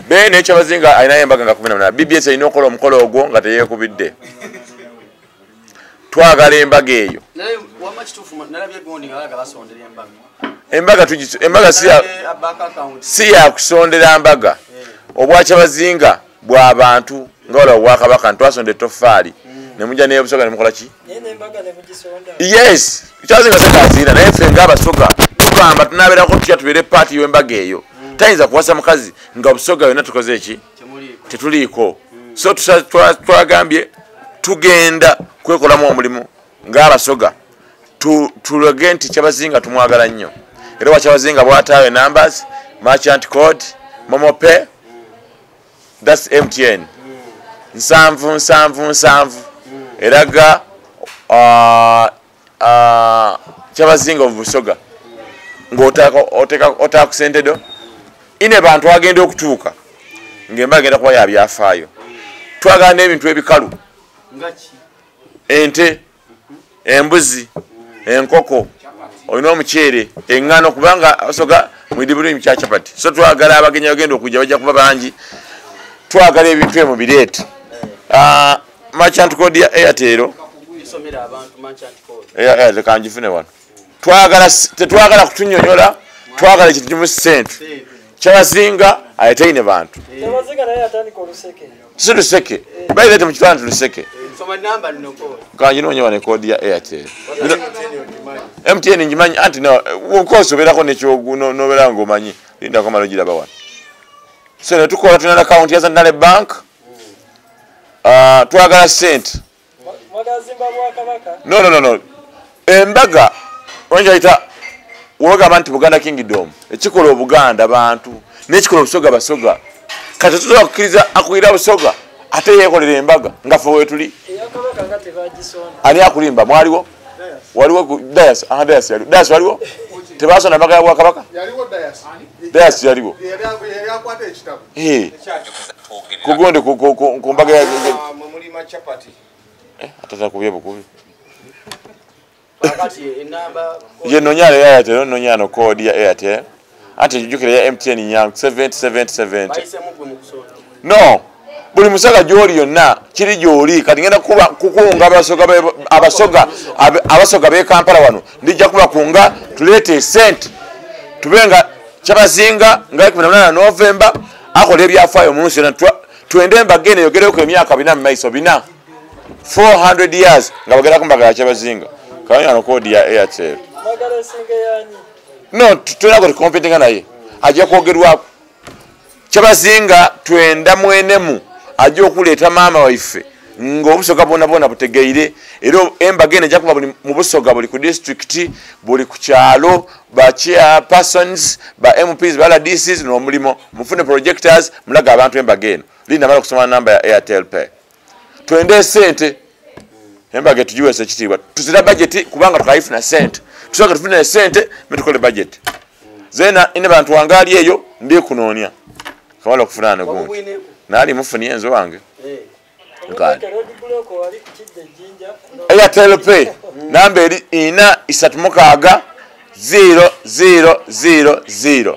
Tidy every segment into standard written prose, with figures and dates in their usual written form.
bene ekyabazinga alina embaga nga 18 BBS alina okola omukolo ogwo nga teyeekubidde twagala embaga eyo embaga si ya kusondera mbaga obwakyabazinga bw'abantu nga wala obwakabaka ntwasonda ettofaali nemujja nebusoga nemukola ki yes kyabazinga sekazina naye ffe ngaabasoga tugamba tunabeerako tutya tubeere paati y'embaga eyo tayinza kuwasa mukazi nga obusoga yonna tukoze eki tetuliiko so twagambye tugenda kwekolamu omulimu ng'abasoga tulage nti kyabazinga tumwagala nnyo era wakyabazinga bwataawe numbers merchant code momope that's MTN 777 eraga kyabazinga obusoga ng'otaaka kusentedo ine bantu agenda okutuuka ng'embaga agenda kuba yabyafaayo twagala n'ebintu ebikalu ente embuzi enkoko olina omuceere eŋŋano kubanga abasoga mwidibulimi kya chapati so twagala abagenyi bagenda okujja bajja kuba bangi twagala ebintu emu bireete merchant code ya Airtel kanjifune wano tetwagala kutunyonyola twagala ekitumu sente kyabazinga ayitaine bantu si luseke bairete mukitwana tuluseke kanjinoonya wane kodi ya Airtel MTN njimanyi anti ukosi obeerako nobeera ng'omanyi linda kamala ogiraba wano so netukola tulina account ya Zandale Bank twagala sente no embaga onjaita wogamba nti Buganda Kingdom ekikola Obuganda bantu n'ekikola obusoga basoga kati tusobola kukkiriza akulira busoga ate yeekolera embaga nga ffe weetuli ani akulimba mwaliwo waliwo Dayas Dayas waliwo tebasona embaga ya Bwakabaka Dayas yaliwo kugonde ku mbaga ya atata kubye bukubi ye nonyale ya Airtel nonyano code ya Airtel ate jukire ya MTN nyangu 7770 no buli musaga gyoli yonna kiri gyoli kati ngenda kuba kukunga abasoga be Kampala wano ndijja kuba kunga tulete sente tubenga kyabazinga nga 18 November akola ebyafaayo mu nsi na twende embaga eno yogereko emyaka 4 mu maiso 400 years nga bagera ku mbaga ya kyabazinga kanyano kodi ya Airtel no tulina competing naye ajja kwogerwako kyabazinga twenda mwenemu ajja okuleeta maama waife ng'obusoga bwonna butegeire era embaga eno ejja kuba buli mu busoga buli ku district buli ku kyalo ba chairpersons ba MPs ba LDCs n'omulimo mufune projectors mulaga abantu embaga eno linda mala kusoma namba ya Airtel Pay twende sente embaga tujiwese ekitiibwa tuzira budget kubanga tukaifuna sente tusoka tufuna sente metukole budget zena ine bantu wangali eyo ndi kunoonya kawala okufunana gundi nali mufuni enzo wange nkali Airtel Pay namba eri ina 36 0000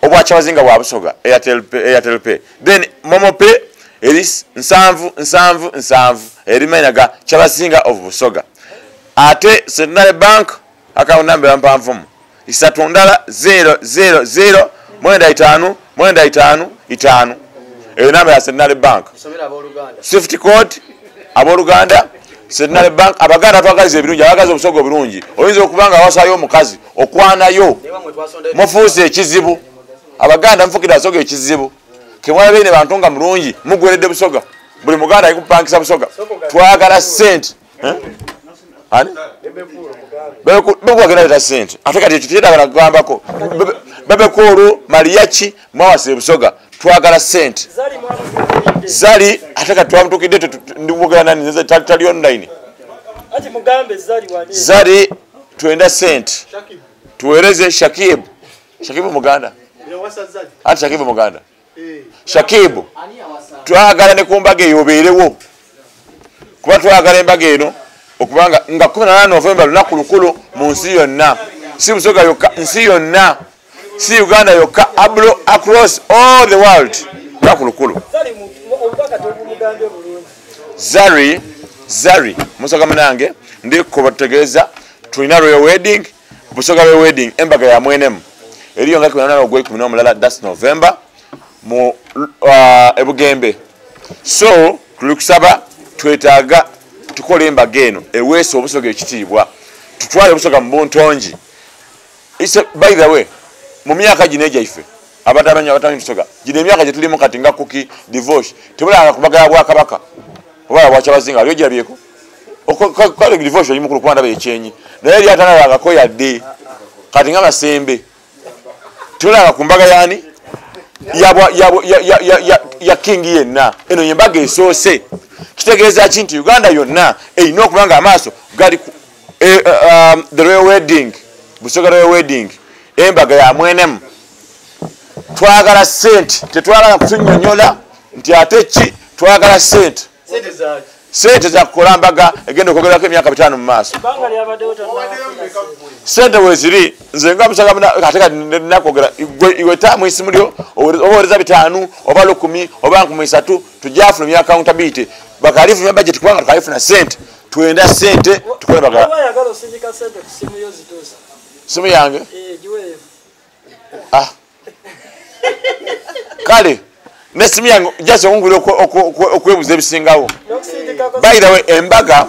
obwa kyabazinga bwa busoga Airtel Pay then Momo Pay eri 777 eri mainaga kyabazinga of busoga ate Zandale Bank account number mpanvumu 300 555 eyo namba ya Zandale Bank Swift code abooluganda Zandale Bank abaganda twagaliza ebirungi abagaza obusoga obulungi oyinza okubanga awasaayo omukazi okwanayo mufuuse ekizibu abaganda mufukira asoga ekizibu kemwala bene bantu nga mulungi mugweredde busoga buli muganda ayikupangisa busoga twagala sente ani bebe agenda leta sente ate kati ekyo tetagala kugambako bebekulu mariachi mwawasa busoga twagala sente zali ate kati twamutukidde ndibugala nani tali online ati mugambe zali twenda sente tuwereze Shakibu muganda ati Shakibu muganda Shakibu twagala ne kumbaga eyobeerewo kuba twagala embaga eno okubanga nga 18 November lunaku lukulu mu nsi yonna si busoga yokka nsi yonna si Uganda yokka, across all the world. Bakulukulu. Zari, musoga munange, ndi kubategeeza tulina royal wedding, Busoga wedding, Embaga ya mwenemu. Eriyo nga kunana ogwe 11 that's November mu ebugembe. So, tulikusaba twetaaga tukole embaga eno eweesa obusoga ekitiibwa. Tutwale obusoga mu buntongi. By the way, mu myaka gino egyaife abatamanya tusoga gino emyaka gye tulimu kati nga kuki divorce tebulanga kubagala bwa kabaka oba bwa Kyabazinga aliyo girabyeko okole divorce yimu ku kwanda bekyenyi naye yali atanalanga ko yadde kati nga Masembe tebulanga ku mbaga yani ya king yenna eno embaga esoose kitegeeza kintu Uganda yonna erina okubanga amaaso gali the royal wedding Busoga royal wedding Embaga ya mwenemu. Twagala sente tetwagala kutunyonyola nti ate ki twagala sente za kukola mbaga egenda okwogerako emyaka 5 mu maaso sente weziri nze nga Busoga ate nakwogera iwe taamu isimu lyo obawereza 5 oba 10 oba 3 tujafuna mu accountability bakalifuna budget kubanga tukalifuna sente twenda sente tukole mbaga simu yange kale nesimu yange just ongule okwebuza ebisingawo. By the way, Embaga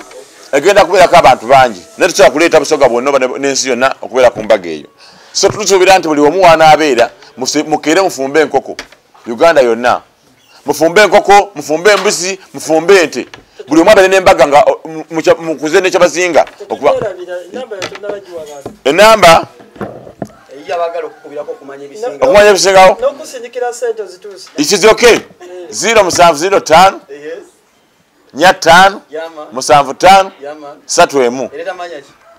egenda kubeerako abantu bangi naye tusobola kuleeta Busoga bwonna n'ensi yonna okubeera ku mbaga eyo. So tusuubira nti buli omu wanaabeera mukeere mufumbe enkoko Uganda yonna, mufumbe enkoko, mufumbe embuzi, mufumbe ente, buli omu abeere n'embaga nga mukuze n'ekyabazinga okuba enamba okumanya ebisingawo it is okay 0705 5 75 31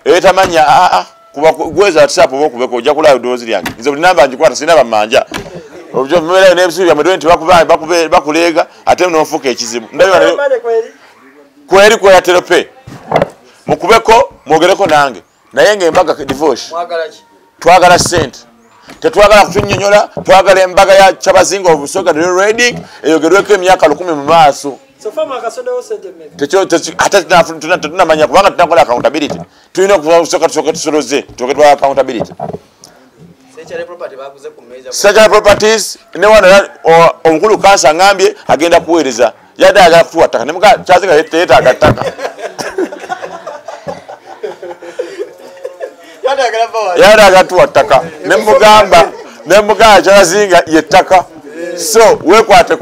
etamanya kuba gweza WhatsApp oba okubeko ojja kulaba doozi lyange nze buli namba njikwata sina bamanja obyo mmera n'ebisubi bya medwenti bakuleega ate n'ofuuka ekizibu ndabyo kweri kwa terope mukubeko mwogereko nange naye ng'embaga divorce twagala sente tetwagala kutunyonyola twagala embaga ya Kyabazinga Obusoga the wedding eyogerweko emyaka 10 mu maaso ate tunamanya kubanga tunakola accountability tulina okusoka tusoloze tuketwa accountability Sajala properties ne wana omukulu kansa ngambye agenda kuweereza yadde agala kutuwataka ne muka Kyazinga yeeta agataka yada agatuwataka nemugamba Kyabazinga yettaka so wekwate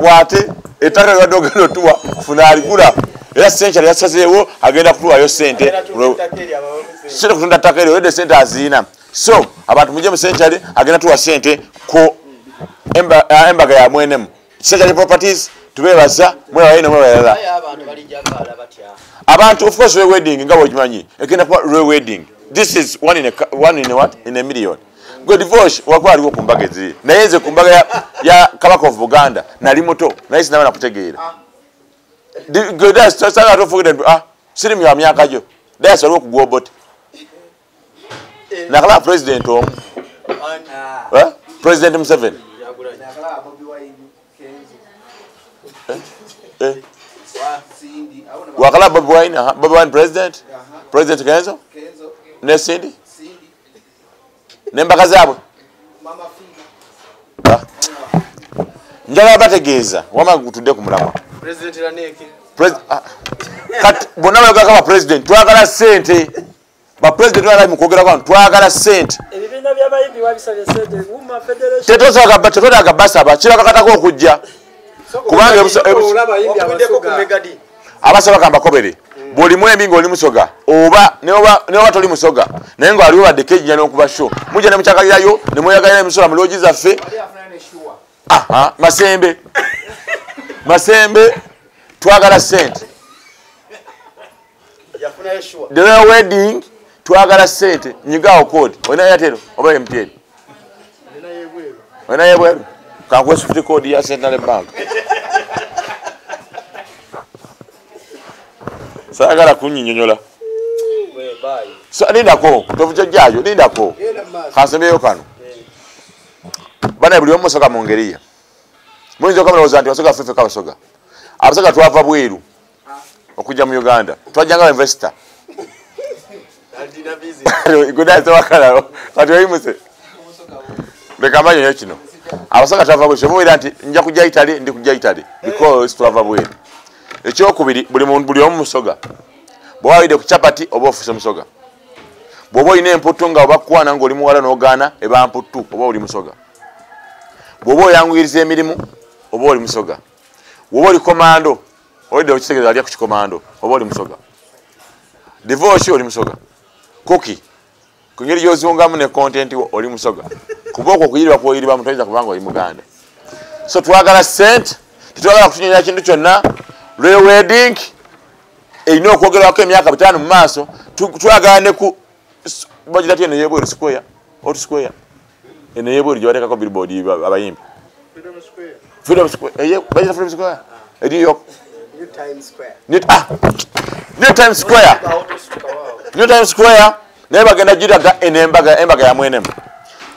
ettaka lyadogendo tuwa funa aligula era senchali yasazeewo agenda kutuwayo sente sente kutunda ttaka eryo wedde sente aziina so abantu mujje mu senchali agenda tuwa sente ku embaga ya mwenemu Senchali properties tubebaza mwewaine mwebalala abantu of course wedding nga bwokimanyi egenda kuba wedding. This is one in a million. Go divorce wakwaliwo ku mbaga eziri naye nze ku mbaga ya Kabaka of Buganda nali muto naye sinaba nakutegeera siri mu myaka gyo dayasi waliwo okugwa obote nakala president omu President Museveni wakala Bobi Wine president Kenzo ne Cindy nembaga zaabwe njala bategeeza wama gutudde ku mulamwa president laneke kat bonna bagaka president twagala sente ba president wala mukogera kwa twagala sente ebibina byabayimbi wabisabye sente uma federation tetozaga basaba kirakakatako okujja kubanga abasaba kamba kobere buli mwembi ng'oli Musoga oba ne toli Musoga naye ng'aliwo badde kejja n'okuba show mujja ne mukyagaliyayo ne mweyagalira emisolo mu loogi zaffe Masembe twagala sente the royal wedding twagala sente nyigawo code olina Airtel oba MTN olina yebweru kankuwe swift code ya Central Bank sagala kunyinyonyola so nindako tovuja jayo nindako kasembeyo kano Bana buli omusoga mu ngeri ye. Muyinza okamulowooza nti Basoga ffeffe Kabasoga. Abasoga twava bweru okujja mu Uganda. Twajjanga ba investor. Kutandiise wakala kati oyimuse. Leka manye nyo kino. Abasoga twava bweru. Muwira nti nja kujja Italy ndi kujja Italy because twava bweru. Ekyokubiri buli omu musoga. Bwawide ku chapati oba ofuse musoga. Bw'oba olina emputtu nga obakwana ng'oli muwala n'ogaana eba mputtu oba oli musoga. Bw'oba oyanguyiriza emirimu oba oli musoga. Bw'oba oli komando olidde okitegeeza alya ku kikomando oba oli musoga. Divorce oli musoga. Cookie ku ngeri gy'ozungamu ne content wo oli musoga. Kuba okwo okuyirirwa kw'oyirirwa mutayinza kubanga oli Muganda. So twagala ssente, tetwagala kutunyonyola kintu kyonna. Royal wedding erina okwogerwako emyaka 5 mu maaso. Twagala ne ku bagira tena yebweru square out square ene yebweru gyabateekako billboard abayimbi Freedom Square bagira Freedom Square eriyo New Times Square naye bagenda giraga ene embaga ya mwenemu.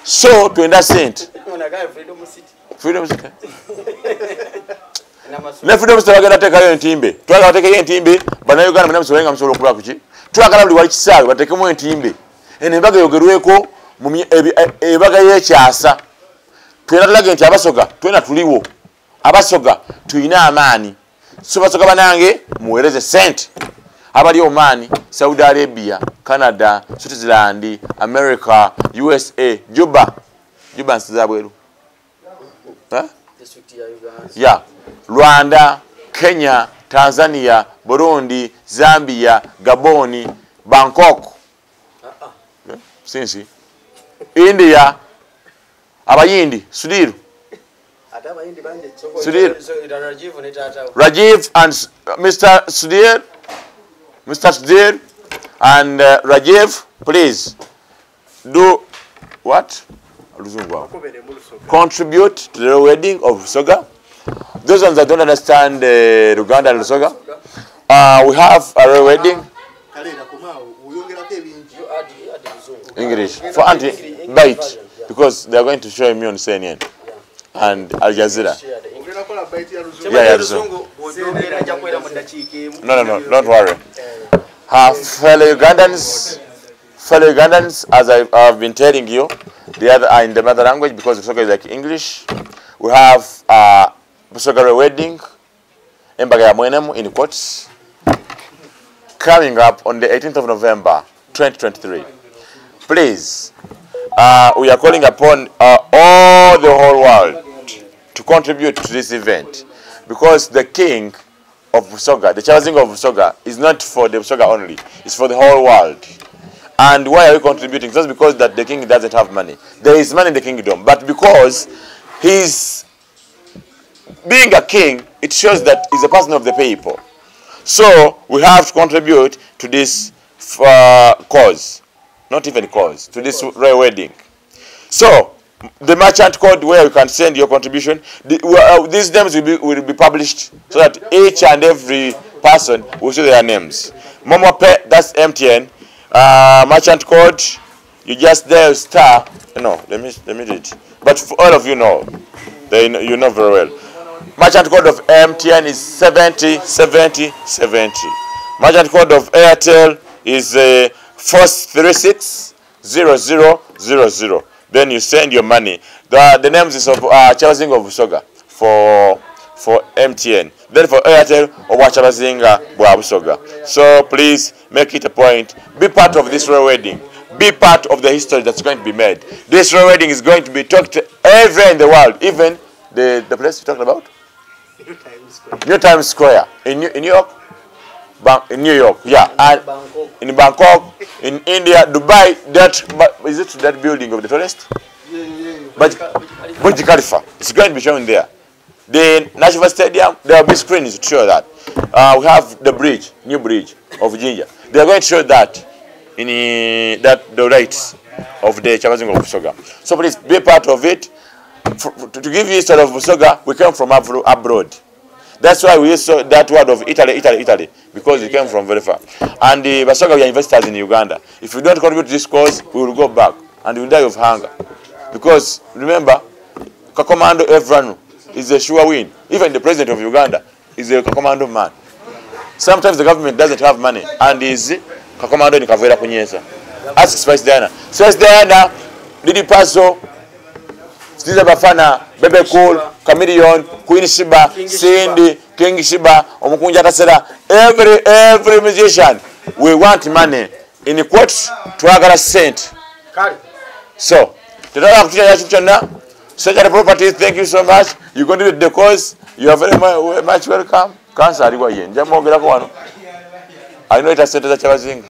So twenda sente Freedom City ne Freedom City bagenda teekayo entimbe. Twagala bateekeyo entimbe bannayuganda mwenemu sobenga musobola okulaba kuki. Twagala buli wali kisaawe bateekemu entimbe. Eno embaga yogerweko mu ebaga y'ekyasa. Twena tulaga nti Abasoga twena tuliwo. Abasoga tuyina amaani. So Basoga banange muweereze sente. Abali Oman, Saudi Arabia, Canada, Switzerland, America, USA, Juba nsiza bweru. Yeah. Rwanda, Kenya, Tanzania, Burundi, Zambia, Gaboni, Bangkok. Sinsi. India. Abayindi, Sudir. Rajiv and Mr. Sudir and Rajiv, please do what? Contribute to the wedding of Busoga. Those ones that don't understand Uganda and Busoga, we have a wedding. English for Auntie Bite because they are going to show me on CNN and Al Jazeera. Yeah, no, don't worry. Fellow Ugandans, as I've been telling you, the other are in the mother language because Busoga is like English. We have Busoga wedding, Embaga egenda in quotes, coming up on the 18th of November, 2023. Please, we are calling upon all the whole world to contribute to this event because the king of Busoga, the Chazing of Busoga, is not for the Busoga only, it's for the whole world. And why are we contributing? Just because that the king doesn't have money. There is money in the kingdom, but because he's being a king, it shows that he's a person of the people. So we have to contribute to this cause. Not even cause, to this royal wedding. So, the merchant code where you can send your contribution, these names will be published so that each and every person will see their names. Momope, that's MTN. Merchant code, you just dial star. No, let me read it. But for all of you know, you know very well. Merchant code of MTN is 707070. Merchant code of Airtel is 4360000. Then you send your money. The names is of Chabazinga of Busoga for MTN. Then for Airtel or Chabazinga Bwa Busoga. So please make it a point. Be part of this royal wedding. Be part of the history that's going to be made. This royal wedding is going to be talked everywhere in the world. Even the place you talked about? New Times Square. In New York? In New York, yeah, and in Bangkok, in India, Dubai. Is it that building of the tallest? But Burj Khalifa, it's going to be shown there. The National Stadium, there will be screens to show that. We have the bridge, new bridge of Jinja. They are going to show that in the rights of the Chavazing of Busoga. So please be part of it. To give you a story of Busoga, we came from abroad. That's why we use that word of Italy, because it came from very far. And the Busoga, we are investors in Uganda. If we don't contribute to this cause, we will go back and we will die of hunger. Because remember, Kakomando everyone is a sure win. Even the president of Uganda is a Kakomando man. Sometimes the government doesn't have money and is Kakomando ni Kavera Kunyesa. Ask Spice Diana. Spice Diana, Lady Paso, Stiza Bafana, Bebe Cool, Chameleon, Queen Shiba, Cindy, King Shiba, Omukunja Kasera, every musician, we want money. In the quotes, twagala cent. So, Secretary Properties, thank you so much. You contribute the cause. You are very much welcome. Cancer, I know it has said that